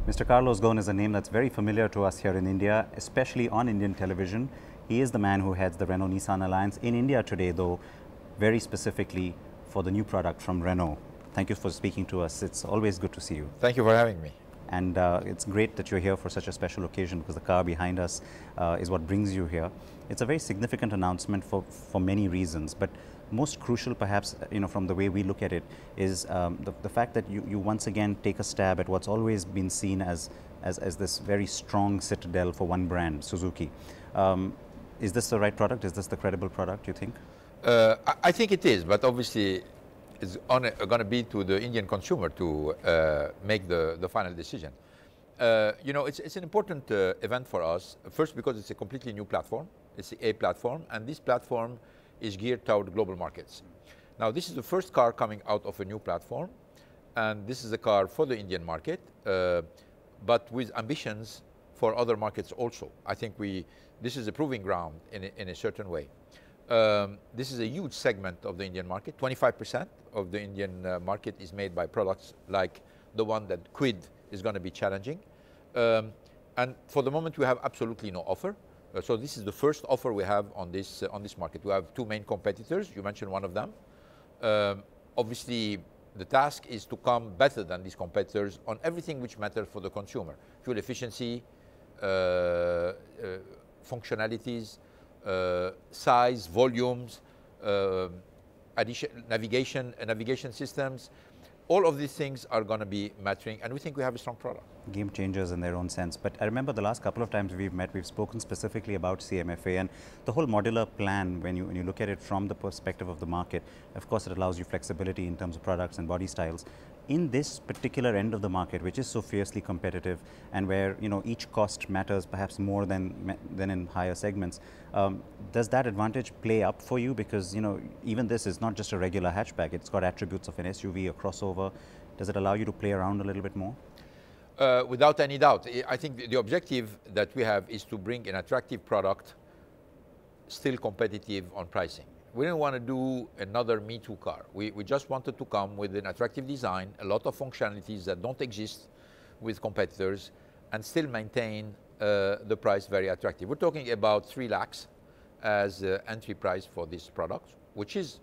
Mr. Carlos Ghosn is a name that's very familiar to us here in India, especially on Indian television. He is the man who heads the Renault-Nissan alliance in India today, though, very specifically for the new product from Renault. Thank you for speaking to us. It's always good to see you. Thank you for having me. And it's great that you're here for such a special occasion, because the car behind us is what brings you here. It's a very significant announcement for many reasons, but most crucial perhaps, from the way we look at it, is the fact that you once again take a stab at what's always been seen as this very strong citadel for one brand, Suzuki. Is this the right product? Is this the credible product, you think? I think it is, but obviously it's going to be to the Indian consumer to make the final decision. It's an important event for us. First, because it's a completely new platform. It's the A platform, and this platform is geared toward global markets. Now, this is the first car coming out of a new platform, and this is a car for the Indian market, but with ambitions for other markets also. I think this is a proving ground in a certain way. This is a huge segment of the Indian market. 25% of the Indian market is made by products like the one that Kwid is going to be challenging. And for the moment, we have absolutely no offer. So this is the first offer we have on this market. We have two main competitors. You mentioned one of them. Obviously, the task is to come better than these competitors on everything which matters for the consumer: fuel efficiency, functionalities, size, volumes, navigation systems. All of these things are going to be mattering, and we think we have a strong product. Game changers in their own sense. But I remember the last couple of times we've met, we've spoken specifically about CMFA and the whole modular plan. When you look at it from the perspective of the market, of course it allows you flexibility in terms of products and body styles. In this particular end of the market, which is so fiercely competitive and where each cost matters perhaps more than in higher segments, does that advantage play up for you? Because even this is not just a regular hatchback; it's got attributes of an SUV, a crossover. Does it allow you to play around a little bit more? Without any doubt. I think the objective that we have is to bring an attractive product, still competitive on pricing. We didn't want to do another Me Too car. We just wanted to come with an attractive design, a lot of functionalities that don't exist with competitors, and still maintain the price very attractive. We're talking about 3 lakhs as entry price for this product, which is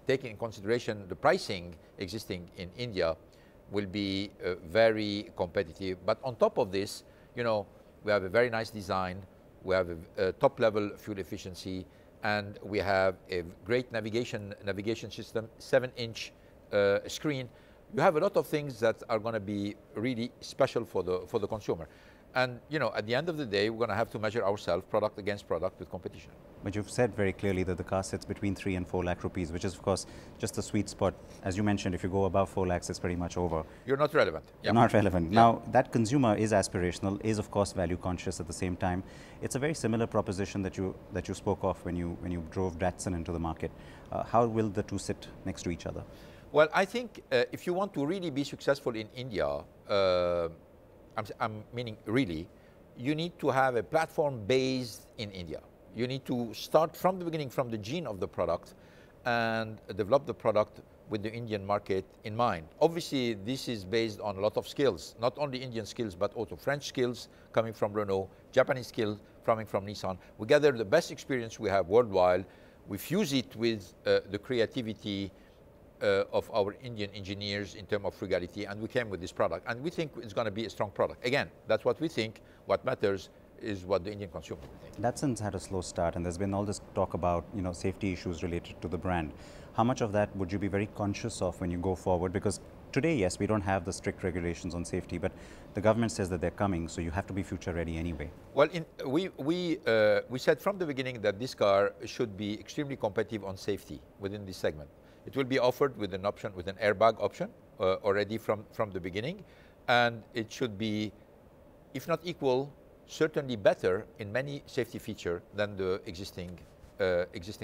taking in consideration the pricing existing in India will be very competitive. But on top of this, we have a very nice design. We have a top-level fuel efficiency, and we have a great navigation system, 7-inch screen. You have a lot of things that are going to be really special for the consumer. And at the end of the day, we're going to have to measure ourselves product against product with competition. But you've said very clearly that the car sits between 3 and 4 lakh rupees, which is, of course, just the sweet spot. As you mentioned, if you go above 4 lakhs, it's pretty much over. You're not relevant. Yeah. You're not relevant. Yeah. Now, that consumer is aspirational, is, of course, value conscious at the same time. It's a very similar proposition that you spoke of when you drove Datsun into the market. How will the two sit next to each other? Well, I think if you want to really be successful in India, I'm meaning really, you need to have a platform based in India. You need to start from the beginning, from the gene of the product, and develop the product with the Indian market in mind. Obviously, this is based on a lot of skills, not only Indian skills, but also French skills coming from Renault, Japanese skills coming from Nissan. We gather the best experience we have worldwide. We fuse it with the creativity of our Indian engineers in terms of frugality, and we came with this product. And we think it's going to be a strong product. Again, that's what we think. What matters is what the Indian consumer will think. Datsun's had a slow start, and there's been all this talk about safety issues related to the brand. How much of that would you be very conscious of when you go forward? Because today, yes, we don't have the strict regulations on safety, but the government says that they're coming, so you have to be future ready anyway. Well, we said from the beginning that this car should be extremely competitive on safety within this segment. It will be offered with an option, with an airbag option already from the beginning, and it should be, if not equal, certainly better in many safety features than the existing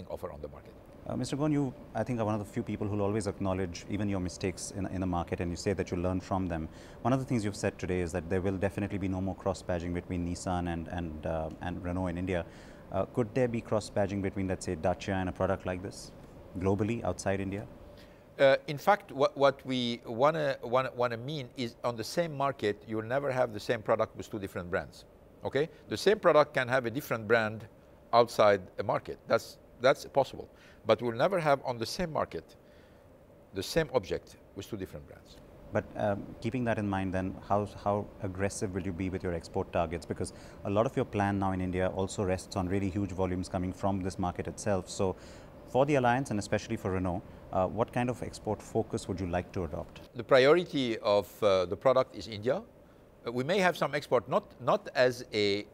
offer on the market. Mr. Ghosn, you, I think, are one of the few people who will always acknowledge even your mistakes in the market, and you say that you learn from them. One of the things you've said today is that there will definitely be no more cross-badging between Nissan and Renault in India. Could there be cross-badging between, let's say, Dacia and a product like this, globally, outside India? In fact, what we want to mean is on the same market, you'll never have the same product with two different brands. Okay? The same product can have a different brand outside a market. That's possible. But we'll never have on the same market the same object with two different brands. But keeping that in mind, then how aggressive will you be with your export targets? Because a lot of your plan now in India also rests on really huge volumes coming from this market itself. So for the alliance and especially for Renault, what kind of export focus would you like to adopt? The priority of the product is India. We may have some export, not as a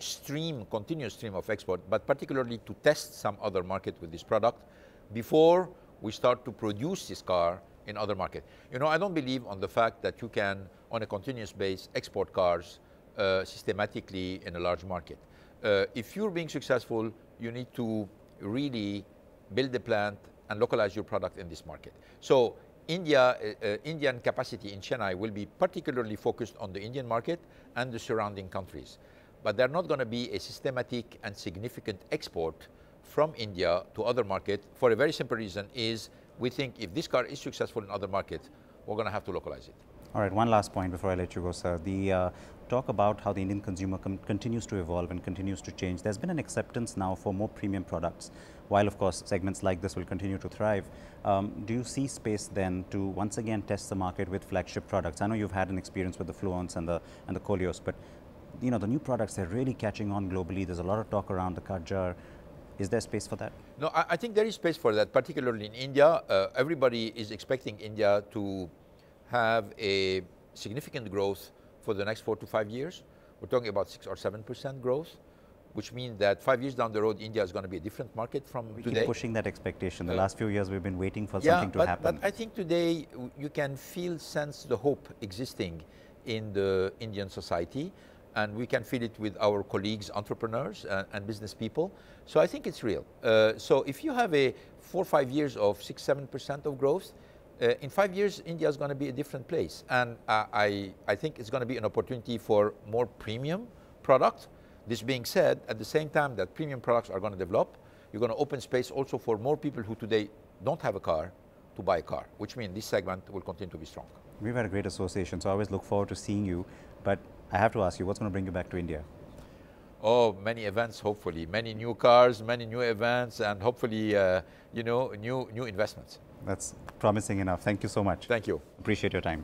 continuous stream of export, but particularly to test some other market with this product before we start to produce this car in other markets. You know, I don't believe on the fact that you can, on a continuous basis, export cars systematically in a large market. If you're being successful, you need to really build the plant and localize your product in this market. So Indian capacity in Chennai will be particularly focused on the Indian market and the surrounding countries. But they're not going to be a systematic and significant export from India to other markets for a very simple reason is we think if this car is successful in other markets, we're going to have to localize it. All right, one last point before I let you go, sir. The talk about how the Indian consumer continues to evolve and continues to change. There's been an acceptance now for more premium products, while of course segments like this will continue to thrive. Do you see space then to once again test the market with flagship products? I know you've had an experience with the Fluence and the Koleos, but you know the new products, they're really catching on globally. There's a lot of talk around the Kadjar. Is there space for that? No, I think there is space for that, particularly in India. Everybody is expecting India to have a significant growth for the next 4 to 5 years. We're talking about 6 or 7% growth, which means that 5 years down the road, India is going to be a different market from today. We keep pushing that expectation. The last few years, we've been waiting for something to happen. But I think today you can sense the hope existing in the Indian society, and we can feel it with our colleagues, entrepreneurs and business people. So I think it's real. So if you have a 4 or 5 years of 6, 7% of growth, in 5 years, India is going to be a different place. And I think it's going to be an opportunity for more premium product. This being said, at the same time that premium products are going to develop, you're going to open space also for more people who today don't have a car to buy a car, which means this segment will continue to be strong. We've had a great association, so I always look forward to seeing you. But I have to ask you, what's going to bring you back to India? Oh, many events, hopefully. Many new cars, many new events, and hopefully, you know, new investments. That's promising enough. Thank you so much. Thank you. Appreciate your time.